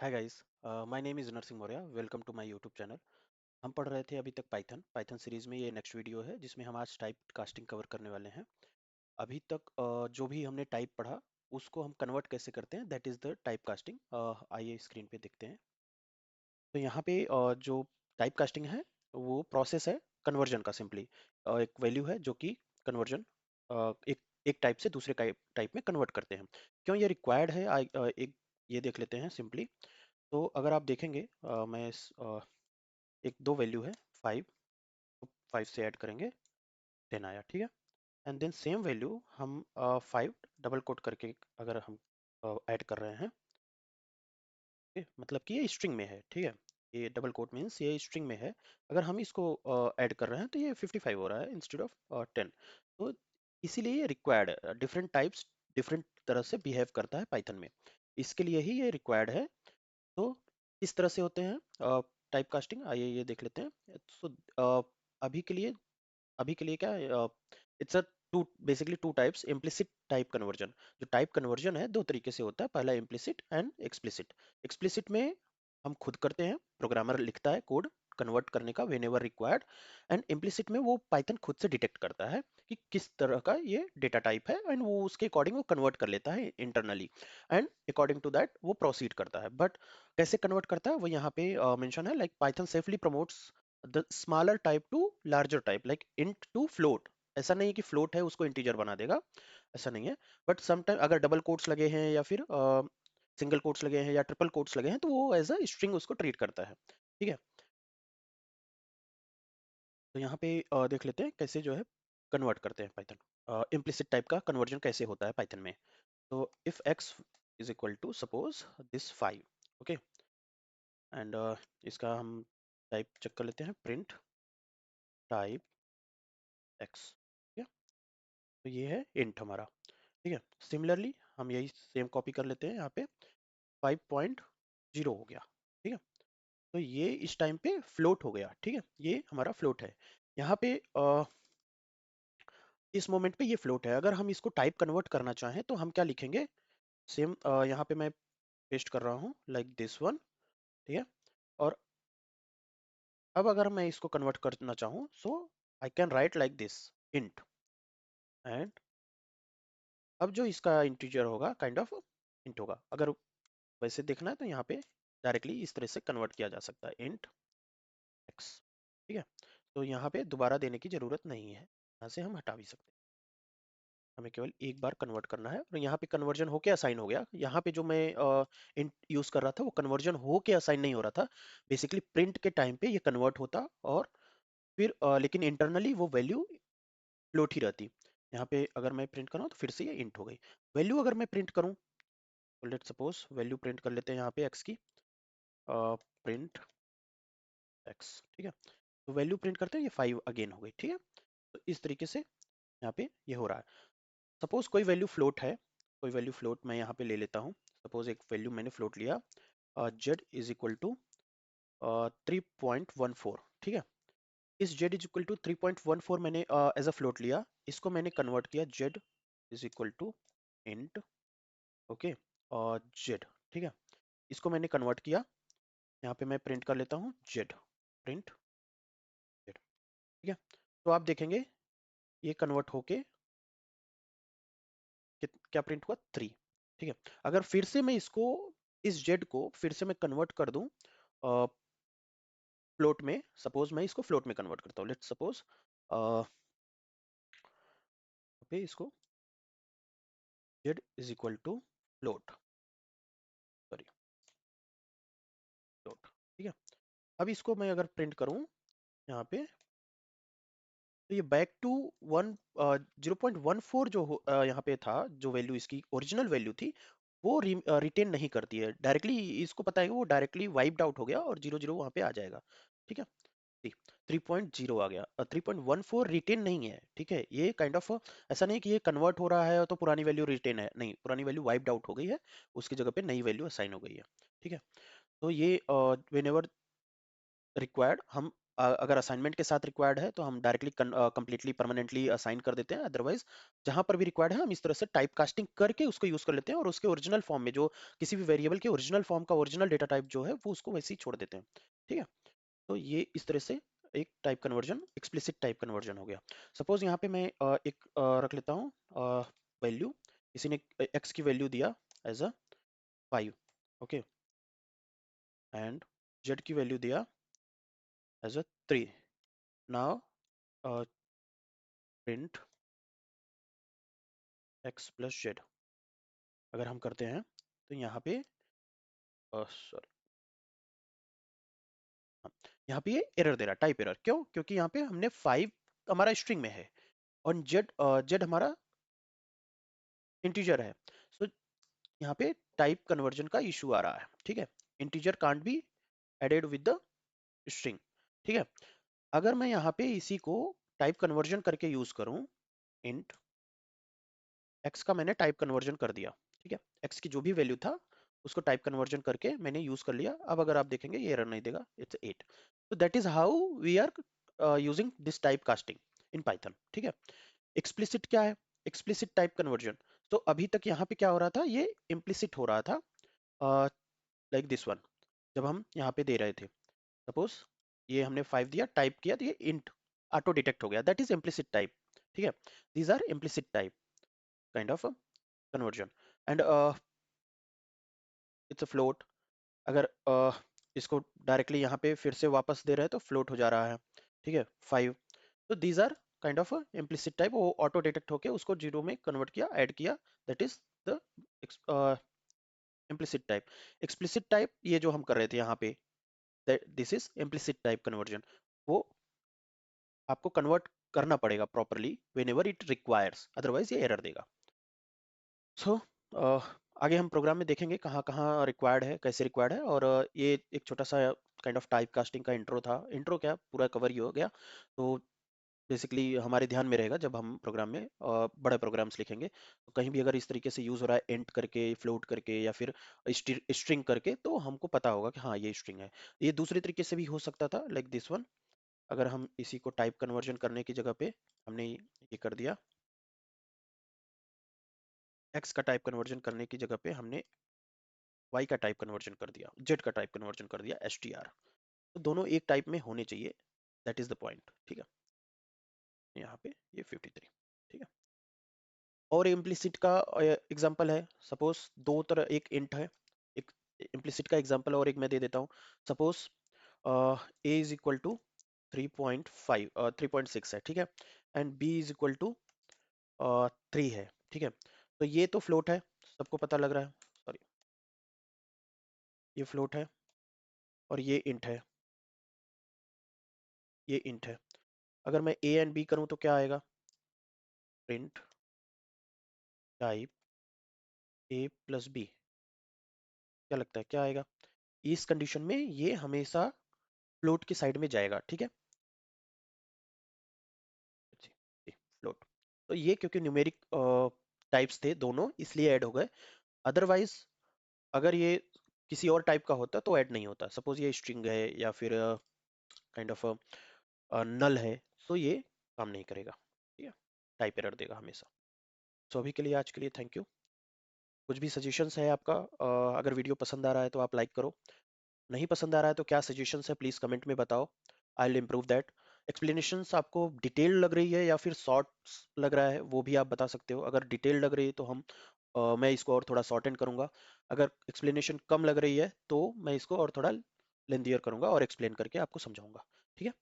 Hi guys, my name is Narsingh Maurya. Welcome to my YouTube channel. हम पढ़ रहे थे अभी तक पाइथन सीरीज में। ये नेक्स्ट वीडियो है जिसमें हम आज टाइप कास्टिंग कवर करने वाले हैं। अभी तक जो भी हमने टाइप पढ़ा उसको हम कन्वर्ट कैसे करते हैं, that is the type casting. आइए स्क्रीन पे देखते हैं। तो यहाँ पे जो टाइप कास्टिंग है वो प्रोसेस है कन्वर्जन का। सिंपली एक वैल्यू है जो कि कन्वर्जन एक एक टाइप से दूसरे टाइप में कन्वर्ट करते हैं। क्यों ये रिक्वायर्ड है, एक ये देख लेते हैं सिंपली। तो अगर आप देखेंगे एक दो वैल्यू है 5, 5 से ऐड करेंगे 10 आया, ठीक है। एंड देन सेम वैल्यू हम 5 डबल कोट करके अगर हम ऐड कर रहे हैं, ठीक है, मतलब कि ये स्ट्रिंग में है, ठीक है। ये डबल कोट मीन्स ये स्ट्रिंग में है। अगर हम इसको ऐड कर रहे हैं तो ये 55 हो रहा है इंस्टेड ऑफ 10। तो इसीलिए ये रिक्वायर्ड है। डिफरेंट टाइप्स डिफरेंट तरह से बिहेव करता है पाइथन में, इसके लिए ही ये रिक्वायर्ड है। तो इस तरह से होते हैं टाइप कास्टिंग। आइए ये देख लेते हैं। सो अभी के लिए अभी के लिए क्या, it's a two basically two types. Implicit type conversion, जो टाइप कन्वर्जन है दो तरीके से होता है। पहला इम्प्लिसिट एंड एक्सप्लिसिट। एक्सप्लिसिट में हम खुद करते हैं, प्रोग्रामर लिखता है कोड कन्वर्ट करने का when ever required. And implicit में वो पाइथन खुद से डिटेक्ट करता है कि किस तरह का ये डेटा टाइप है, एंड वो उसके अकॉर्डिंग वो कन्वर्ट कर लेता है internally, and according to that वो प्रोसीड करता है। बट कैसे कन्वर्ट करता है वो यहाँ पे मेंशन है। Like Python safely promotes the smaller type to larger type, like int to float. ऐसा नहीं है कि फ्लोट है उसको इंटीजर बना देगा, ऐसा नहीं है। बट समटाइम अगर डबल कोट्स लगे हैं या फिर सिंगल कोट्स लगे हैं या ट्रिपल कोट्स लगे हैं तो वो एज अ स्ट्रिंग उसको ट्रीट करता है, ठीक है। तो यहाँ पे देख लेते हैं कैसे जो है कन्वर्ट करते हैं पाइथन। इम्प्लिसिट टाइप का कन्वर्जन कैसे होता है पाइथन में। तो if x is equal to suppose this 5, okay. And इसका हम टाइप चेक कर लेते हैं, प्रिंट टाइप एक्स, ठीक है। तो ये है इंट हमारा, ठीक है। सिमिलरली हम यही सेम कॉपी कर लेते हैं यहाँ पे। 5.0 हो गया, ठीक है। तो ये इस टाइम पे फ्लोट हो गया, ठीक है। ये हमारा फ्लोट है यहाँ पे। इस मोमेंट पे ये फ्लोट है। अगर हम इसको टाइप कन्वर्ट करना चाहें तो हम क्या लिखेंगे, सेम यहाँ पे मैं पेस्ट कर रहा हूँ लाइक दिस वन, ठीक है। और अब अगर मैं इसको कन्वर्ट करना चाहूँ so I can write like this int. And अब जो इसका इंटीजर होगा काइंड ऑफ इंट होगा। अगर वैसे देखना है तो यहाँ पे डायरेक्टली इस तरह से कन्वर्ट किया जा सकता है, इंट एक्स, ठीक है। तो यहाँ पे दोबारा देने की जरूरत नहीं है, यहाँ से हम हटा भी सकते हैं। हमें केवल एक बार कन्वर्ट करना है और यहाँ पे कन्वर्जन होके असाइन हो गया। यहाँ पे जो मैं इंट यूज कर रहा था वो कन्वर्जन होके असाइन नहीं हो रहा था। बेसिकली प्रिंट के टाइम पे ये कन्वर्ट होता और फिर लेकिन इंटरनली वो वैल्यू फ्लोट ही रहती। यहाँ पे अगर मैं प्रिंट करूँ तो फिर से ये इंट हो गई। वैल्यू अगर मैं प्रिंट करूँ तो लेट सपोज वैल्यू प्रिंट कर लेते हैं यहाँ पे एक्स की, प्रिंट एक्स, ठीक है। तो वैल्यू प्रिंट करते हैं, ये 5 अगेन हो गई, ठीक है। तो इस तरीके से यहाँ पे ये हो रहा है। सपोज कोई वैल्यू फ्लोट है, कोई वैल्यू फ्लोट मैं यहाँ पे ले लेता हूँ। सपोज एक वैल्यू मैंने फ्लोट लिया, जेड इज इक्वल टू 3.14, ठीक है। इस जेड इज इक्वल टू 3.14 मैंने एज अ फ्लोट लिया। इसको मैंने कन्वर्ट किया z is equal to int, okay, और जेड, ठीक है। इसको मैंने कन्वर्ट किया, यहाँ पे मैं प्रिंट कर लेता हूँ जेड, प्रिंट जेड, ठीक है। तो आप देखेंगे ये कन्वर्ट होके क्या प्रिंट हुआ, 3, ठीक है। अगर फिर से मैं इसको, इस जेड को फिर से मैं कन्वर्ट कर दूं फ्लोट में, सपोज मैं इसको फ्लोट में कन्वर्ट करता हूँ, लेट्स सपोज पे इसको z is equal to float, sorry float, ठीक है। अब इसको मैं अगर प्रिंट करूं यहाँ पे तो ये बैक टू 0.14 जो यहाँ पे था, जो वैल्यू इसकी ओरिजिनल वैल्यू थी वो रिटेन नहीं करती है डायरेक्टली। इसको पता है कि वो डायरेक्टली वाइप्ड आउट हो गया और 0 0 वहाँ पे आ जाएगा, ठीक है। 3.0 आ गया, 3.14 रिटेन नहीं है, ठीक है। ये काइंड ऑफ ऐसा नहीं कि ये कन्वर्ट हो रहा है तो पुरानी वैल्यू रिटेन है, नहीं, पुरानी वैल्यू वाइप्ड आउट हो गई है, उसकी जगह पे नई वैल्यू असाइन हो गई है, ठीक है। तो ये वेन एवर रिक्वायर्ड हम अगर असाइनमेंट के साथ रिक्वायर्ड है तो हम डायरेक्टली कंप्लीटली परमानेंटली असाइन कर देते हैं, अदरवाइज जहां पर भी रिक्वायर्ड है हम इस तरह से टाइप कास्टिंग करके उसको यूज कर लेते हैं, और उसके ओरिजिनल फॉर्म में जो किसी भी वेरिएबल के ओरिजिनल फॉर्म का ओरिजिनल डेटा टाइप जो है वो उसको वैसे ही छोड़ देते हैं। ठीक है, तो ये इस तरह से एक type conversion, explicit type conversion हो गया। सपोज यहाँ पे मैं एक रख लेता हूँ वैल्यू, किसी ने एक्स की वैल्यू दिया as a 5, okay, and z की वैल्यू दिया as a 3। Now print x plus z अगर हम करते हैं तो यहाँ पे सॉरी, यहाँ पे ये एरर दे रहा है, टाइप एरर। क्यों? क्योंकि यहाँ पे हमने 5 हमारा स्ट्रिंग में है और जेड जेड हमारा इंटीजर है। सो यहाँ पे टाइप कन्वर्जन का इशू आ रहा है। ठीक है, integer can't be added with the string. ठीक है, अगर मैं यहाँ पे इसी को टाइप कन्वर्जन करके यूज करूँ, इंट एक्स का मैंने टाइप कन्वर्जन कर दिया। ठीक है, एक्स की जो भी वैल्यू था उसको टाइप कन्वर्जन करके मैंने यूज कर लिया। अब अगर आप देखेंगे ये एरर नहीं देगा, इट्स 8। तो that is how we are using this type casting in Python. ठीक है, एक्सप्लिसिट क्या है? Explicit type conversion. तो अभी तक यहाँ पे क्या हो रहा था, ये इम्प्लिसिट हो रहा था, लाइक दिस वन। जब हम यहाँ पे दे रहे थे, सपोज ये हमने 5 दिया, टाइप किया, तो ये इंट ऑटो डिटेक्ट हो गया, दैट इज इम्प्लिसिट टाइप। ठीक है, these are implicit type kind of conversion. And it's a float. अगर इसको डायरेक्टली यहाँ पे फिर से वापस दे रहे हैं तो फ्लोट हो जा रहा है। ठीक है, 5। तो these are kind of implicit type, वो ऑटो डिटेक्ट होके उसको जीरो में कन्वर्ट किया, ऐड किया, that is the implicit type. Explicit type ये जो हम कर रहे थे यहाँ पे, this is implicit type conversion. वो आपको कन्वर्ट करना पड़ेगा properly whenever it requires, otherwise ये एरर देगा। सो आगे हम प्रोग्राम में देखेंगे कहाँ कहाँ रिक्वायर्ड है, कैसे रिक्वायर्ड है, और ये एक छोटा सा काइंड ऑफ टाइप कास्टिंग का इंट्रो था। इंट्रो क्या, पूरा कवर ही हो गया। तो बेसिकली हमारे ध्यान में रहेगा जब हम प्रोग्राम में बड़े प्रोग्राम्स लिखेंगे, तो कहीं भी अगर इस तरीके से यूज हो रहा है एंट करके, फ्लोट करके, या फिर स्ट्रिंग करके, तो हमको पता होगा कि हाँ ये स्ट्रिंग है। ये दूसरे तरीके से भी हो सकता था, लाइक दिस वन। अगर हम इसी को टाइप कन्वर्जन करने की जगह पे हमने ये कर दिया, एक्स का टाइप कन्वर्जन करने की जगह पे हमने वाई का टाइप कन्वर्जन कर दिया, जेड का टाइप कन्वर्जन कर दिया, str। तो दोनों एक टाइप में होने चाहिए, दैट इज द पॉइंट। ठीक है, यहाँ पे ये 53। ठीक है, और इम्प्लिसिट का एग्जांपल है, सपोज दो तरह, एक इंट है, एक इम्प्लिसिट का एग्जांपल और एक मैं दे देता हूँ। Suppose a is equal to 3.5 3.6 है। ठीक है, and b is equal to 3 है। ठीक है, तो ये तो फ्लोट है, सबको पता लग रहा है, सॉरी, ये फ्लोट है और ये इंट है, ये इंट है। अगर मैं ए एंड बी करूं तो क्या आएगा, print type a plus b. क्या लगता है क्या आएगा? इस कंडीशन में ये हमेशा फ्लोट की साइड में जाएगा। ठीक है, फ्लोट। तो ये क्योंकि न्यूमेरिक टाइप्स थे दोनों, इसलिए ऐड हो गए। अदरवाइज अगर ये किसी और टाइप का होता तो ऐड नहीं होता। सपोज ये स्ट्रिंग है या फिर काइंड ऑफ नल है, तो ये काम नहीं करेगा। ठीक है, टाइप एरर देगा हमेशा। सो अभी के लिए, आज के लिए थैंक यू। कुछ भी सजेशंस है आपका, अगर वीडियो पसंद आ रहा है तो आप लाइक करो, नहीं पसंद आ रहा है तो क्या सजेशंस है प्लीज कमेंट में बताओ, I will improve that. Explanations आपको डिटेल लग रही है या फिर शॉर्ट्स लग रहा है, वो भी आप बता सकते हो। अगर डिटेल लग रही है तो मैं इसको और थोड़ा शॉर्ट एंड करूंगा। अगर एक्सप्लेनेशन कम लग रही है तो मैं इसको और थोड़ा लेंदियर करूंगा और एक्सप्लेन करके आपको समझाऊंगा। ठीक है।